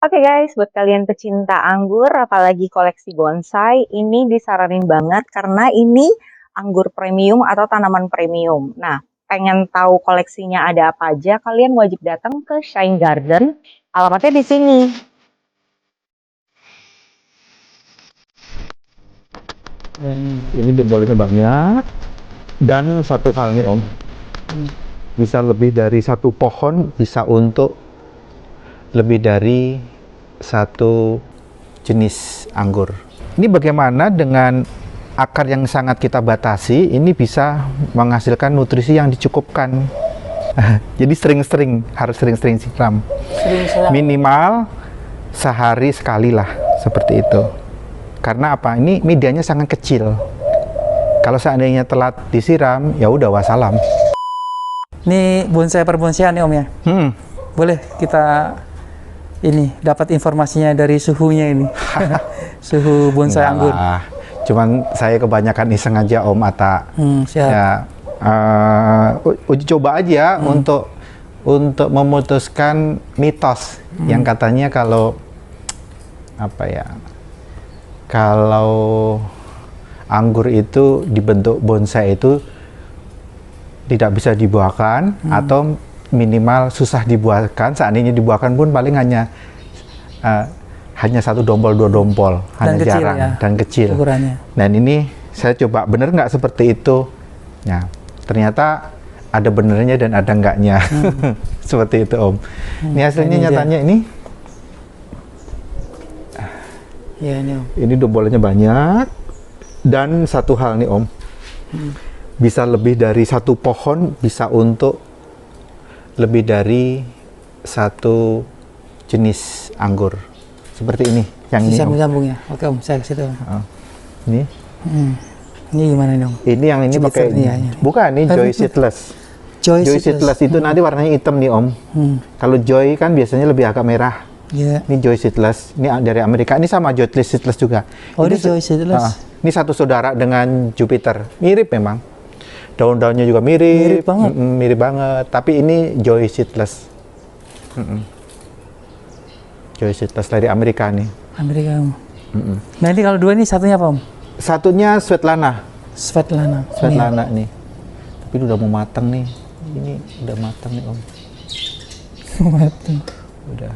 Oke guys, buat kalian pecinta anggur, apalagi koleksi bonsai, ini disaranin banget karena ini anggur premium atau tanaman premium. Nah, pengen tahu koleksinya ada apa aja, kalian wajib datang ke Shine Garden. Alamatnya di sini. Ini dimbolnya banyak dan satu hal nih Om, bisa lebih dari satu pohon, bisa untuk lebih dari satu jenis anggur. Ini bagaimana dengan akar yang sangat kita batasi, ini bisa menghasilkan nutrisi yang dicukupkan. Jadi harus sering-sering siram. Minimal sehari sekali lah, seperti itu. Karena apa? Ini medianya sangat kecil. Kalau seandainya telat disiram, ya udah wassalam. Ini bonsai per bonsai nih Om ya. Boleh kita ini dapat informasinya dari suhunya ini. Suhu bonsai anggur. Cuman saya kebanyakan iseng aja Om Atta. Siap. Ya, uji coba aja untuk memutuskan mitos yang katanya kalau apa ya? Kalau anggur itu dibentuk bonsai itu tidak bisa dibuahkan atau minimal susah dibuahkan. Seandainya dibuahkan pun paling hanya satu dompol, dua dompol, hanya kecil, jarang ya, dan kecil. ukurannya. Dan ini saya coba bener nggak seperti itu. Nah, ternyata ada benernya dan ada enggaknya. Seperti itu Om. Ini hasilnya nyatanya ini. Ya ini Om. Ini dombolnya banyak. Dan satu hal nih Om, bisa lebih dari satu pohon, bisa untuk lebih dari satu jenis anggur. Seperti ini, yang ini Om. Sambung ya. Oke Om, saya ke situ. Ini. Ini gimana nih Om? Ini yang ini pakai, bukan ini Joy Seedless. Joy Seedless itu nanti warnanya hitam nih Om. Kalau Joy kan biasanya lebih agak merah. Ini Joy Seedless, ini dari Amerika. Ini sama Joy Seedless juga. Oh, ini Joy Seedless. Ini satu saudara dengan Jupiter. Mirip memang. Daun-daunnya juga mirip. Mirip banget. Tapi ini Joy Seedless. Joy Seedless dari Amerika nih. Amerika Om. Nah ini kalau dua ini satunya apa Om? Satunya Svetlana. Svetlana nih. Tapi ini udah mau matang nih. Ini udah matang nih Om. Matang. Udah.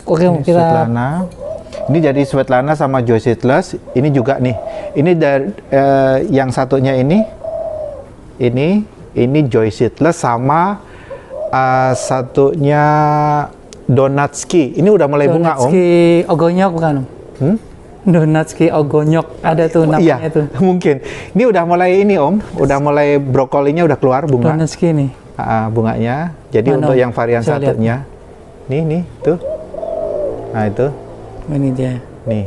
Oke Om, kita Svetlana. Ini jadi Svetlana sama Joy Seedless. Ini juga nih. Ini dari yang satunya ini Joy Seedless sama satunya Donatski. Ini udah mulai bunga Om. Donatski Ogonyok bukan Om? Donatski Ogonyok ada tuh namanya tuh. Mungkin. Ini udah mulai ini Om. Udah mulai brokolinya udah keluar bunga. Donatski nih. Bunganya. Jadi untuk yang varian satunya. Nih tuh. Nah itu. Ini dia. Nih.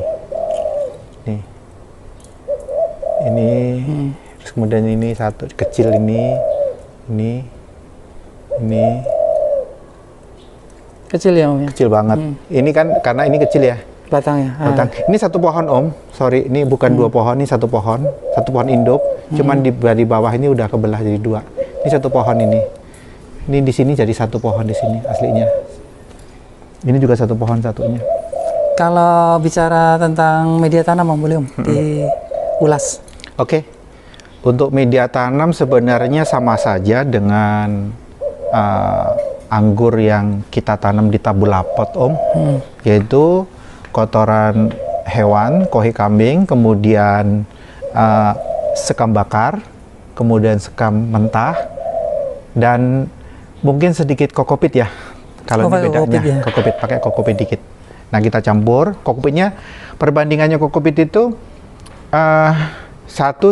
Ini. Terus kemudian ini satu kecil ini. Kecil ya Om ya? Kecil banget. Ini kan karena ini kecil ya. Batangnya. Ini satu pohon Om. Sorry, ini bukan dua pohon, ini satu pohon. Satu pohon induk. Cuman di bawah ini udah kebelah jadi dua. Ini satu pohon ini. Ini di sini jadi satu pohon di sini aslinya. Ini juga satu pohon satunya. Kalau bicara tentang media tanam Om, boleh Om diulas? Oke. Untuk media tanam sebenarnya sama saja dengan anggur yang kita tanam di tabulapot Om. Yaitu kotoran hewan, kohi kambing, kemudian sekam bakar, kemudian sekam mentah, dan mungkin sedikit kokopit ya. Kalau ini bedanya, kokopit, pakai kokopit dikit. Nah kita campur, kokopitnya, perbandingannya kokopit itu satu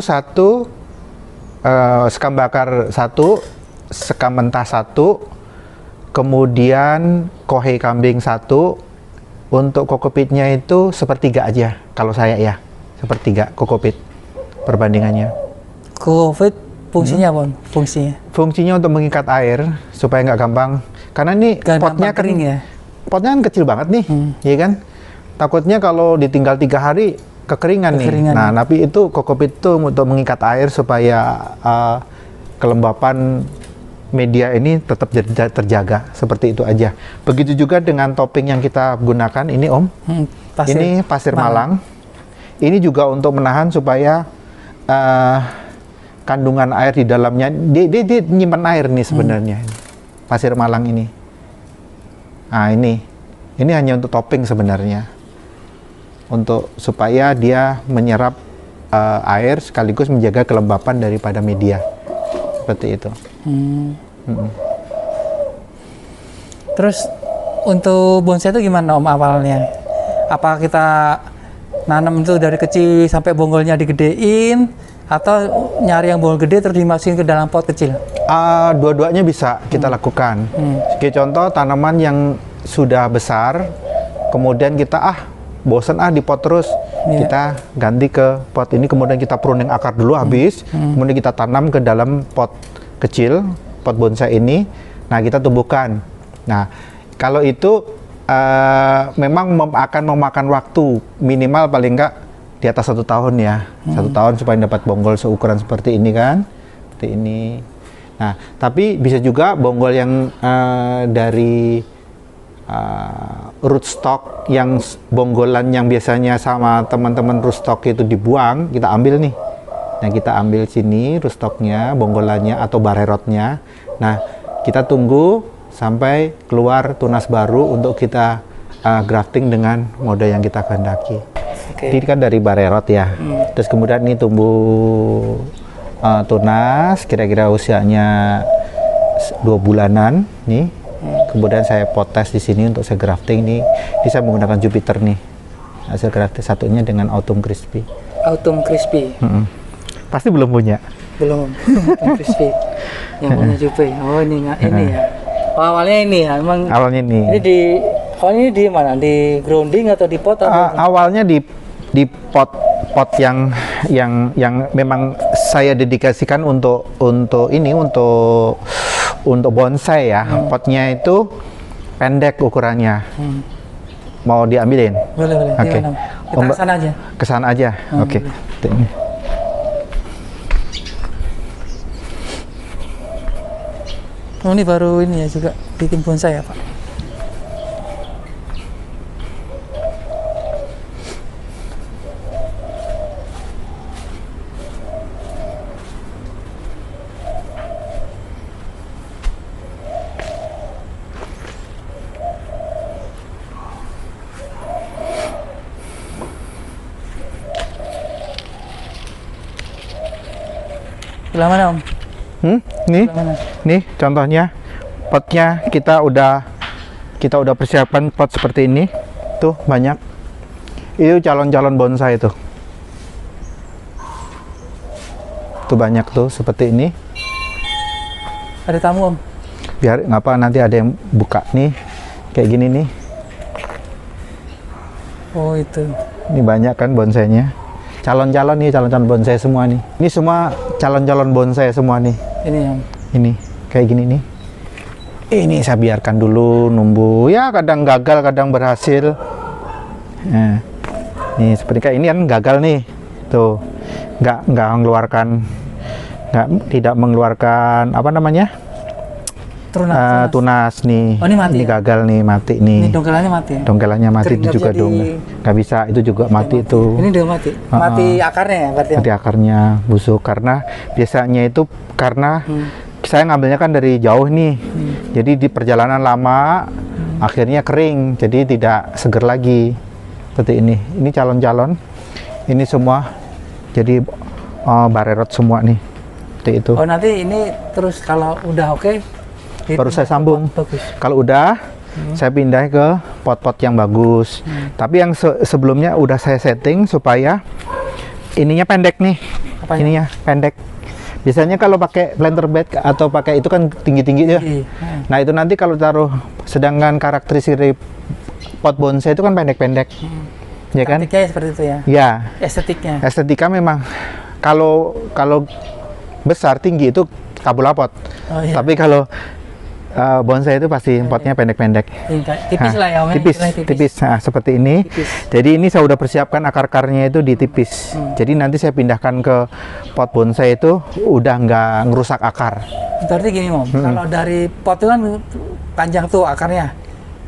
sekam bakar satu, sekam mentah satu, kemudian kohe kambing satu. Untuk kokopitnya itu sepertiga aja, kalau saya ya, sepertiga kokopit perbandingannya. Kokopit fungsinya apa? Fungsinya untuk mengikat air supaya nggak gampang. Karena ini potnya kering ya. Potnya kan kecil banget nih, ya kan? Takutnya kalau ditinggal 3 hari kekeringan nih. Nah, tapi itu kokopit itu untuk mengikat air supaya kelembapan media ini tetap terjaga seperti itu aja. Begitu juga dengan topping yang kita gunakan ini Om. Ini pasir Malang. Ini juga untuk menahan supaya kandungan air di dalamnya, dia nyimpan air nih sebenarnya. Pasir Malang ini. Nah ini hanya untuk topping sebenarnya. Untuk supaya dia menyerap air sekaligus menjaga kelembapan daripada media. Seperti itu. Terus untuk bonsai itu gimana Om awalnya? Apa kita nanam itu dari kecil sampai bonggolnya digedein, atau nyari yang bonggol gede terus dimasukin ke dalam pot kecil? Dua-duanya bisa kita lakukan. Sebagai contoh tanaman yang sudah besar, kemudian kita bosan di pot terus, kita ganti ke pot ini, kemudian kita pruning akar dulu habis, kemudian kita tanam ke dalam pot kecil, pot bonsai ini. Nah kita tumbuhkan. Nah kalau itu memang akan memakan waktu minimal paling enggak di atas 1 tahun ya. 1 tahun supaya dapat bonggol seukuran seperti ini kan, seperti ini. Nah tapi bisa juga bonggol yang dari rootstock, yang bonggolan yang biasanya sama teman-teman rootstock itu dibuang, kita ambil nih. Nah kita ambil sini rootstocknya, bonggolannya atau barerotnya. Nah kita tunggu sampai keluar tunas baru untuk kita grafting dengan mode yang kita kehendaki. Ini kan dari barerot ya. Terus kemudian ini tumbuh tunas, kira-kira usianya 2 bulanan nih. Kemudian saya potes di sini untuk saya grafting nih. Ini saya menggunakan Jupiter nih. Hasil grafting satunya dengan Autumn Crispy. Autumn Crispy. Pasti belum punya. Belum. Autumn Crispy. Yang punya Jupiter. Oh ini ini ya. Awalnya ini ya, emang. Awalnya ini. Awalnya di mana? Di grounding atau di pot? Awalnya di pot yang memang saya dedikasikan untuk bonsai ya. Potnya itu pendek ukurannya. Mau diambilin? Boleh. Oke. Kita kesana aja. Kesana aja. Oke. Oh ini baru ini ya juga bikin bonsai ya Pak? Sebelah mana Om? Nih contohnya potnya kita udah persiapkan pot seperti ini. Tuh banyak. Itu calon-calon bonsai tuh. Tuh banyak tuh seperti ini. Ada tamu Om? Biar ngapa nanti ada yang buka nih. Kayak gini nih. Oh itu. Ini banyak kan bonsainya. Calon-calon bonsai semua nih. Ini semua calon-calon bonsai semua nih. Ini yang ini kayak gini nih. Ini saya biarkan dulu numbuh. Ya kadang gagal, kadang berhasil. Nah, nih seperti kayak ini kan gagal nih. Tuh. Tidak mengeluarkan apa namanya? Tunas nih. Oh, ini mati. Ini gagal nih, mati nih. Ini dongkelannya mati. Dongkelannya mati itu juga nggak bisa, itu juga mati itu. Ini udah mati. Mati akarnya ya berarti. Mati akarnya busuk karena biasanya itu karena saya ngambilnya kan dari jauh nih. Jadi di perjalanan lama akhirnya kering, jadi tidak seger lagi. Seperti ini. Ini calon-calon. Ini semua jadi barerot semua nih. Seperti itu. Oh, nanti ini terus kalau udah oke baru saya sambung. Kalau udah, saya pindah ke pot-pot yang bagus. Tapi yang sebelumnya udah saya setting supaya ininya pendek nih. Apanya? Ininya pendek. Biasanya kalau pakai planter bed atau pakai itu kan tinggi-tinggi ya. Nah itu nanti kalau taruh, sedangkan karakteristik dari pot bonsai itu kan pendek-pendek. Ya kan? Estetiknya seperti itu ya? Ya. Estetiknya? Estetika memang kalau besar tinggi itu tabula pot. Oh, iya. Tapi kalau Bonsai itu pasti potnya pendek-pendek. Tipis lah ya Om, ya, tipis, istilahnya tipis. Nah, seperti ini. Tipis. Jadi ini saya udah persiapkan akar-akarnya itu ditipis. Jadi nanti saya pindahkan ke pot bonsai itu udah nggak ngerusak akar. Berarti gini Om, kalau dari pot itu kan panjang tuh akarnya.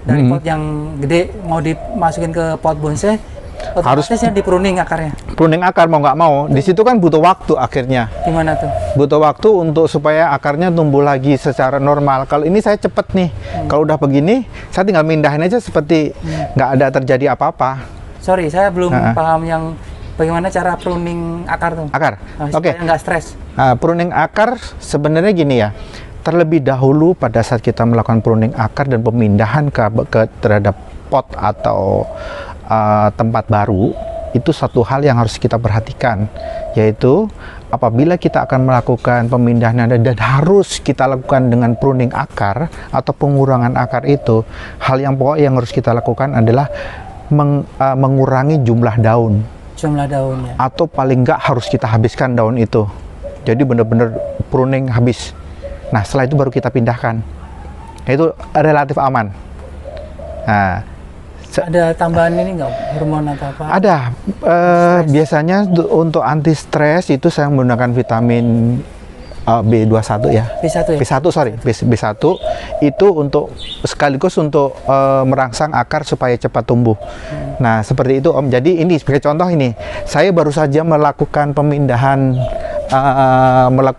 Dari pot yang gede mau dimasukin ke pot bonsai, otomatisnya di pruning akarnya. Pruning akar mau nggak mau. Di situ kan butuh waktu akhirnya. Gimana tuh? Butuh waktu untuk supaya akarnya tumbuh lagi secara normal. Kalau ini saya cepet nih. Kalau udah begini, saya tinggal mindahin aja seperti nggak ada terjadi apa-apa. Sorry, saya belum paham yang bagaimana cara pruning akar tuh. Akar. Nah, Oke. supaya nggak stres. Pruning akar sebenarnya gini ya. Terlebih dahulu pada saat kita melakukan pruning akar dan pemindahan ke terhadap pot atau tempat baru, itu satu hal yang harus kita perhatikan, yaitu apabila kita akan melakukan pemindahan dan harus kita lakukan dengan pruning akar atau pengurangan akar itu, hal yang pokok yang harus kita lakukan adalah mengurangi jumlah daun. Jumlah daunnya. Atau paling nggak harus kita habiskan daun itu. Jadi benar-benar pruning habis. Nah, setelah itu baru kita pindahkan. Itu relatif aman. Nah, ada tambahan ini nggak, hormon atau apa? ada. Biasanya untuk anti stres itu saya menggunakan vitamin B21 ya. B1 ya? B1 sorry, B1 itu untuk sekaligus untuk merangsang akar supaya cepat tumbuh. Nah, seperti itu Om. Jadi ini sebagai contoh ini, saya baru saja melakukan pemindahan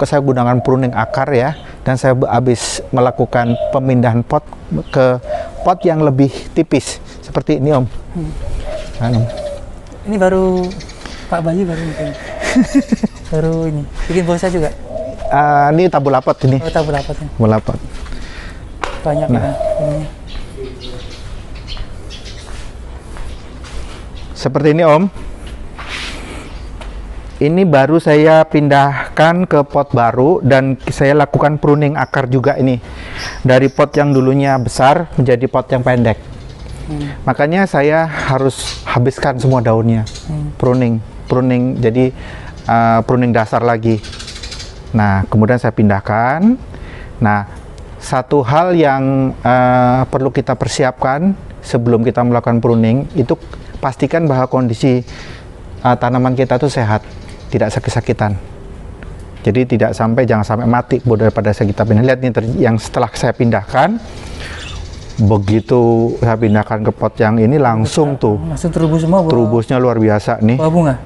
saya gunakan pruning akar ya, dan saya habis melakukan pemindahan pot ke pot yang lebih tipis seperti ini Om. Ini baru Pak Bayu baru bikin. Baru ini bikin bonsai juga. Ini tabulapot ini. Oh, tabulapotnya. Tabulapot. Banyak Nah. ya. Ini. Seperti ini Om. Ini baru saya pindahkan ke pot baru dan saya lakukan pruning akar juga ini. Dari pot yang dulunya besar menjadi pot yang pendek. Makanya saya harus habiskan semua daunnya. Pruning jadi pruning dasar lagi. Nah, kemudian saya pindahkan. Nah, satu hal yang perlu kita persiapkan sebelum kita melakukan pruning itu pastikan bahwa kondisi tanaman kita itu sehat, tidak sakit-sakitan. Jadi jangan sampai mati daripada kita pindah. Lihat nih yang setelah saya pindahkan, begitu saya pindahkan ke pot yang ini langsung terubus semua. Terubusnya luar biasa nih. Buah bunga?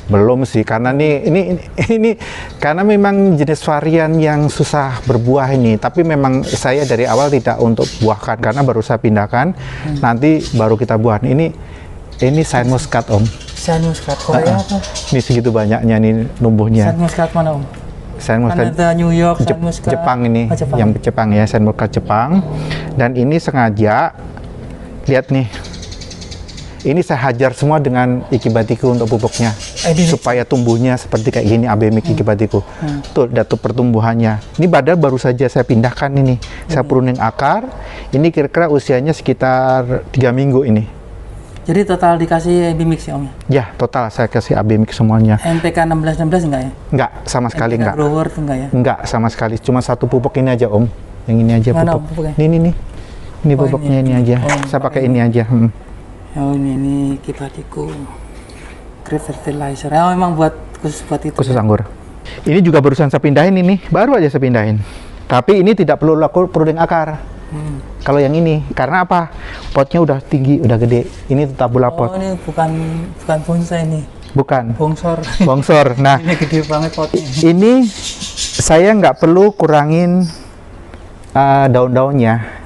Belum sih, karena ini karena memang jenis varian yang susah berbuah ini. Tapi memang saya dari awal tidak untuk buahkan karena baru saya pindahkan. Nanti baru kita buah. Ini Saint Muscat Om. Saint Muscat Korea apa? Ini segitu banyaknya nih numbuhnya. Saint Muscat mana Om? Saint Muscat Kanada, New York, Saint Muscat Jepang ini, Jepang. yang Jepang ya, Saint Muscat Jepang. Dan ini sengaja, lihat nih, ini saya hajar semua dengan ikibatiku untuk pupuknya, supaya tumbuhnya seperti kayak gini, abemik ikibatiku. Tuh, datu pertumbuhannya. Ini baru saja saya pindahkan ini, saya pruning akar. Ini kira-kira usianya sekitar 3 minggu ini. Jadi total dikasih Abimix ya Om? Ya, total saya kasih abemik semuanya. NPK 1616 enggak ya? Enggak, sama sekali NPK enggak. Grower enggak ya? Enggak, sama sekali. Cuma satu pupuk ini aja Om. Yang ini aja Mana, pupuk. pupuknya? Ini. Ini pupuknya ini aja. Saya pakai ini aja. Oh ini Kibatiku Great Fertilizer. Ya memang khusus buat itu. Khusus anggur. Ini juga barusan saya pindahin ini. Baru aja saya pindahin. Tapi ini tidak perlu lakukan pruning akar. Kalau yang ini, karena apa? Potnya udah tinggi, udah gede. Ini tabulapot. Oh ini bukan bonsai ini. Bukan. Bongsor. Nah, ini gede banget potnya. Ini saya nggak perlu kurangin daun-daunnya.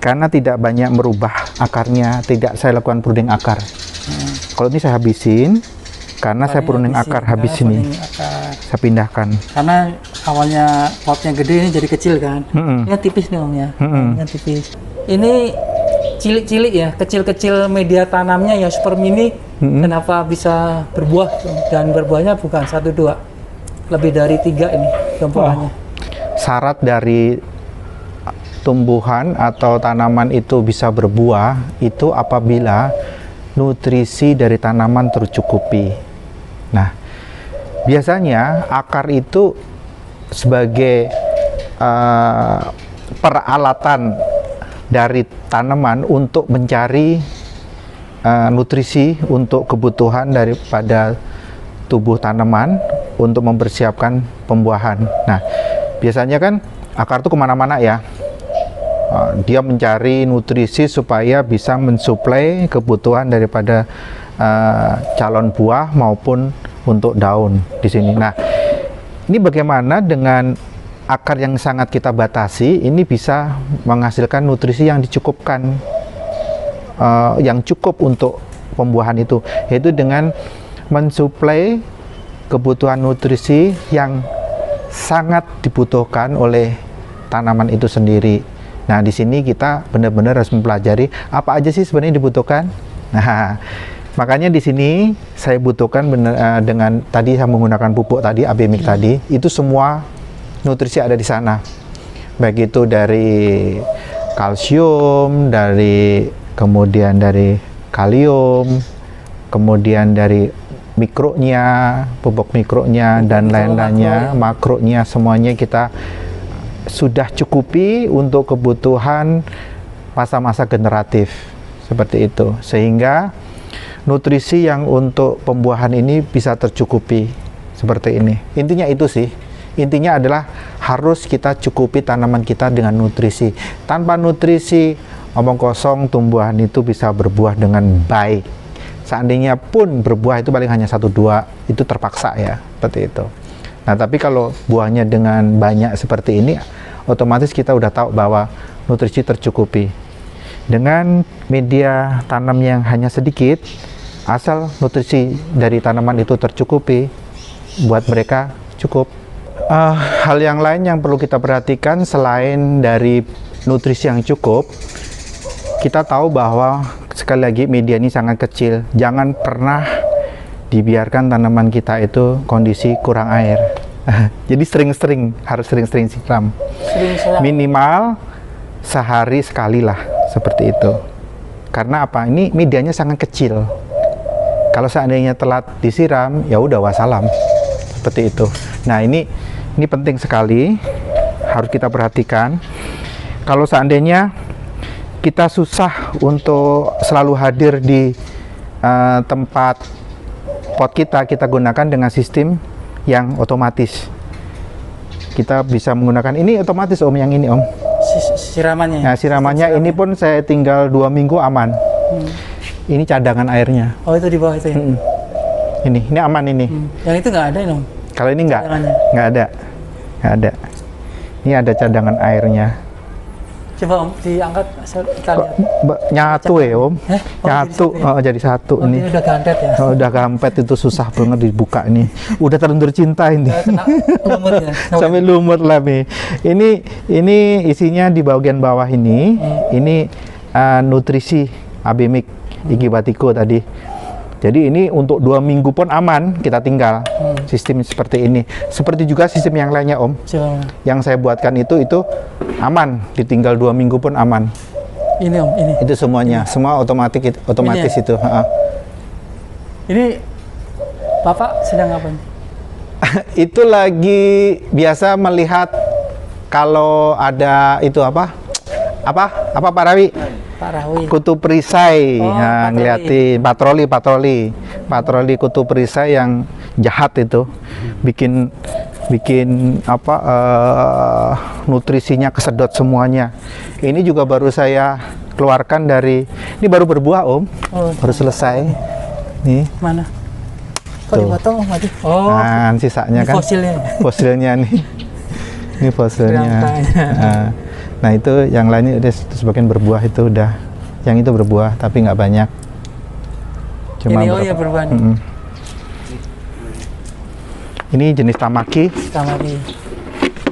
Karena tidak banyak merubah akarnya, tidak saya lakukan pruning akar. Kalau ini saya habisin, karena saya pruning akar habis ini. Saya pindahkan. Karena awalnya potnya gede, ini jadi kecil kan. Ini tipis nih Om ya. Ini tipis. Ini cilik-cilik ya, kecil-kecil media tanamnya ya super mini. Kenapa bisa berbuah? Dan berbuahnya bukan 1, 2, lebih dari 3 ini gempurannya. Syarat dari tumbuhan atau tanaman itu bisa berbuah itu apabila nutrisi dari tanaman tercukupi. Nah, biasanya akar itu sebagai peralatan dari tanaman untuk mencari nutrisi untuk kebutuhan daripada tubuh tanaman untuk mempersiapkan pembuahan. Nah, biasanya kan akar itu kemana-mana ya. Dia mencari nutrisi supaya bisa mensuplai kebutuhan daripada calon buah maupun untuk daun di sini. Nah, ini bagaimana dengan akar yang sangat kita batasi, ini bisa menghasilkan nutrisi yang dicukupkan, yang cukup untuk pembuahan itu, yaitu dengan mensuplai kebutuhan nutrisi yang sangat dibutuhkan oleh tanaman itu sendiri. Nah, di sini kita benar-benar harus mempelajari apa aja sih sebenarnya dibutuhkan. Nah, makanya di sini saya butuhkan dengan tadi saya menggunakan pupuk tadi, Abemik tadi, itu semua nutrisi ada di sana. Baik itu dari kalsium, kemudian dari kalium, kemudian dari mikronya, pupuk mikronya dan lain-lainnya, makronya, semuanya kita sudah cukupi untuk kebutuhan masa-masa generatif seperti itu, sehingga nutrisi yang untuk pembuahan ini bisa tercukupi seperti ini. Intinya itu sih, intinya adalah harus kita cukupi tanaman kita dengan nutrisi. Tanpa nutrisi, omong kosong, tumbuhan itu bisa berbuah dengan baik. Seandainya pun berbuah itu paling hanya 1-2, itu terpaksa ya, seperti itu. Nah, tapi kalau buahnya dengan banyak seperti ini, otomatis kita udah tahu bahwa nutrisi tercukupi. Dengan media tanam yang hanya sedikit, asal nutrisi dari tanaman itu tercukupi, buat mereka cukup. Hal yang lain yang perlu kita perhatikan selain dari nutrisi yang cukup, kita tahu bahwa sekali lagi media ini sangat kecil. Jangan pernah dibiarkan tanaman kita itu kondisi kurang air. Jadi harus sering-sering siram. Minimal sehari sekali lah, seperti itu. Karena apa? Ini medianya sangat kecil. Kalau seandainya telat disiram, ya udah wassalam. Seperti itu. Nah, ini penting sekali, harus kita perhatikan. Kalau seandainya kita susah untuk selalu hadir di tempat pot kita gunakan dengan sistem yang otomatis. Kita bisa menggunakan ini otomatis Om, yang ini Om. Siramannya. Nah, siramannya ini pun saya tinggal 2 minggu aman. Ini cadangan airnya. Oh, itu di bawah itu ya? Ini aman ini. Yang itu nggak ada ini Om? Kalau ini nggak ada. Ini ada cadangan airnya. Coba Om, diangkat, kita lihat. Nyatu ya Om. Nyatu, jadi satu. Oh, ini udah gantet ya? Udah gampet, itu susah banget dibuka ini. Udah terlanjur cinta ini. Lumut ya? Sampai lumut lah nih. Ini isinya di bagian bawah ini. Ini nutrisi Abemik Ikibatiko tadi. Jadi ini untuk 2 minggu pun aman kita tinggal. Sistem seperti ini. Seperti juga sistem yang lainnya Om. Yang saya buatkan itu aman, ditinggal 2 minggu pun aman. Ini Om, ini. Itu semuanya, semua otomatis ya? Itu. Ini Bapak sedang apa? Itu lagi biasa melihat kalau ada itu apa Pak Rawi? Pak Rawi. Kutub perisai, ngeliatin patroli kutub perisai yang jahat itu, bikin nutrisinya kesedot semuanya. Ini juga baru saya keluarkan ini baru berbuah Om, baru selesai. Nih. Mana? Kok dipotong Om? Nah, sisanya kan fosilnya nih. Ini fosilnya. Nah, itu yang lainnya udah sebagian berbuah, itu udah, yang itu berbuah tapi nggak banyak. Cuma ini ya berbuah. Ini jenis tamaki.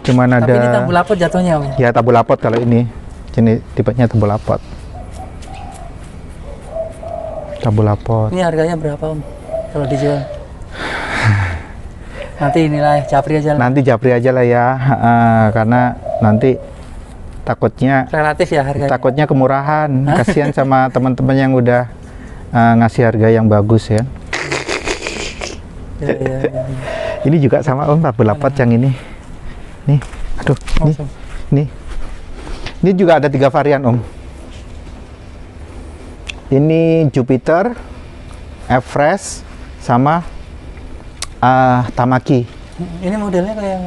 Cuman ada. Tapi ini tabulapot jatuhnya Om? Ya, tabulapot kalau ini. Jenis tipenya tabulapot. Ini harganya berapa Om kalau dijual? Nanti inilah japri aja lah ya, karena nanti takutnya relatif ya harganya. Takutnya kemurahan. Kasihan sama teman-teman yang udah ngasih harga yang bagus ya. Ya. Ini juga sama Om, tabulapot yang ini. Nih, aduh, nih. Ini juga ada 3 varian Om. Ini Jupiter, Everest, sama Tamaki. Ini modelnya kayak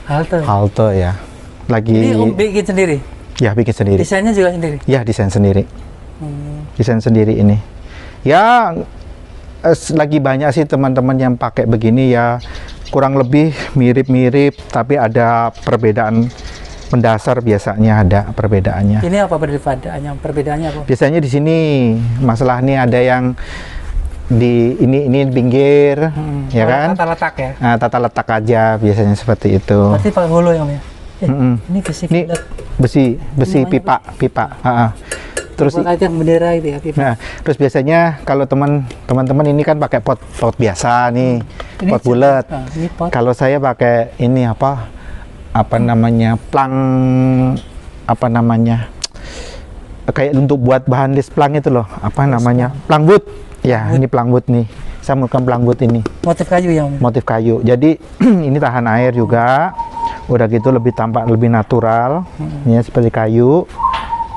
halte. Halte ya. Lagi. Ini Om bikin sendiri. Ya bikin sendiri. Desainnya juga sendiri. Ya desain sendiri. Desain sendiri ini. Ya lagi banyak sih teman-teman yang pakai begini ya. Kurang lebih mirip-mirip, tapi ada perbedaan mendasar, biasanya ada perbedaannya. Ini apa perbedaannya? Perbedaannya apa? Biasanya di sini masalah nih ada yang di ini pinggir, ya kan? Tata letak ya. Nah, tata letak aja biasanya seperti itu. Berarti pakai holo ya, Om ya? Ini besi Ini besi pipa. Terus kayak yang bendera itu ya, pipa. nah, terus biasanya kalau teman-teman ini kan pakai pot biasa nih, Ini pot bulat. ini pot. Kalau saya pakai ini apa namanya, kayak untuk buat bahan list plang itu loh, apa namanya, plang wood ya. Ini plang wood nih, saya menggunakan plang wood ini, Motif kayu ya, Om? motif kayu. Jadi ini tahan air juga, udah gitu lebih tampak lebih natural, ya seperti kayu.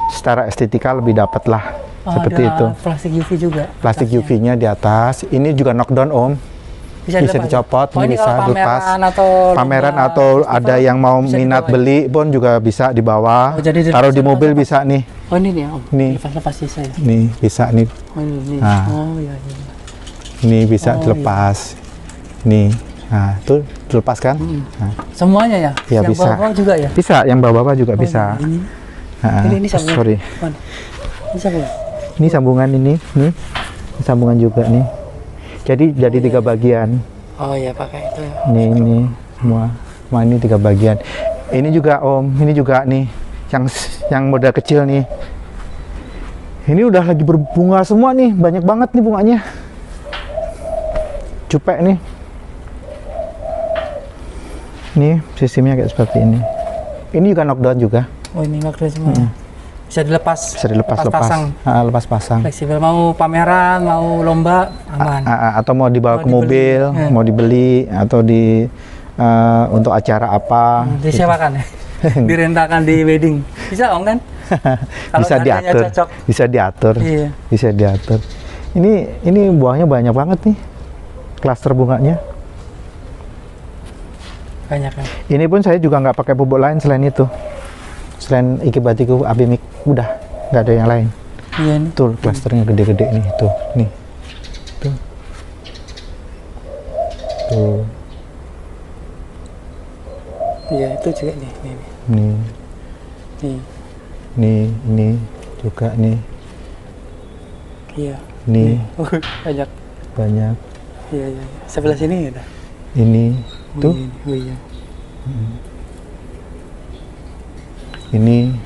Secara estetika lebih dapat lah, seperti ada itu. Plastik UV juga. Plastik atasnya. UV-nya di atas. Ini juga knockdown Om. Bisa dilepas. dicopot, Oh, ini bisa kalau dilepas. pameran Pameran atau ada yang mau bisa minat dibawa ya? beli pun juga bisa dibawa. Oh, jadi Taruh di dilepas, mobil lepas. bisa nih. Oh, ini nih, Om. Nih. Lepas bisa ya. Nih bisa nih. Oh, ini. Nah. Oh, iya, iya. Nih bisa Oh, dilepas. Nih. Nah, tuh dilepas kan? Nah, Semuanya ya? Ya, yang bisa. bawah juga ya? bisa, yang bawa-bawa juga bisa. Ini. Nah, Ini sambungan. sorry. Mana? Ini sambungan. Ini sambungan ini, nih. Ini sambungan juga nih. Jadi jadi 3 bagian. Oh ya, pakai itu ya. Ini semua ini 3 bagian. Ini juga Om, ini juga nih yang model kecil nih. Ini udah lagi berbunga semua nih, banyak banget nih bunganya. Cupek nih. Nih sistemnya kayak seperti ini. Ini juga knockdown juga. Oh, ini nggak semua. Bisa dilepas. Bisa dilepas pasang. lepas pasang. Fleksibel, mau pameran, mau lomba, aman. Atau mau dibawa ke Mau mobil, dibeli. Ya. mau dibeli atau untuk acara apa. Disewakan ya? Direntakan di wedding. Bisa Om kan? Kalau Bisa harganya diatur, cocok. bisa diatur, Iya. bisa diatur. Ini buahnya banyak banget nih, klaster bunganya. Banyak kan? Ini pun saya juga nggak pakai pupuk lain selain itu, selain Ikebatiku Abimik, udah nggak ada yang lain. Iya nih. Tuh klasternya gede-gede nih, tuh, nih, tuh. Iya, itu juga nih. Nih, Nih. ini juga nih, Iya. nih Banyak. banyak. Iya, iya. Sebelah sini ya. Ini, tuh, Oh iya. ini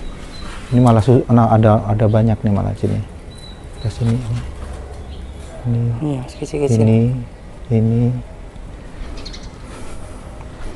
malah ada banyak nih malah sini. Ke sini, ini, Iya, kecil-kecil. ini,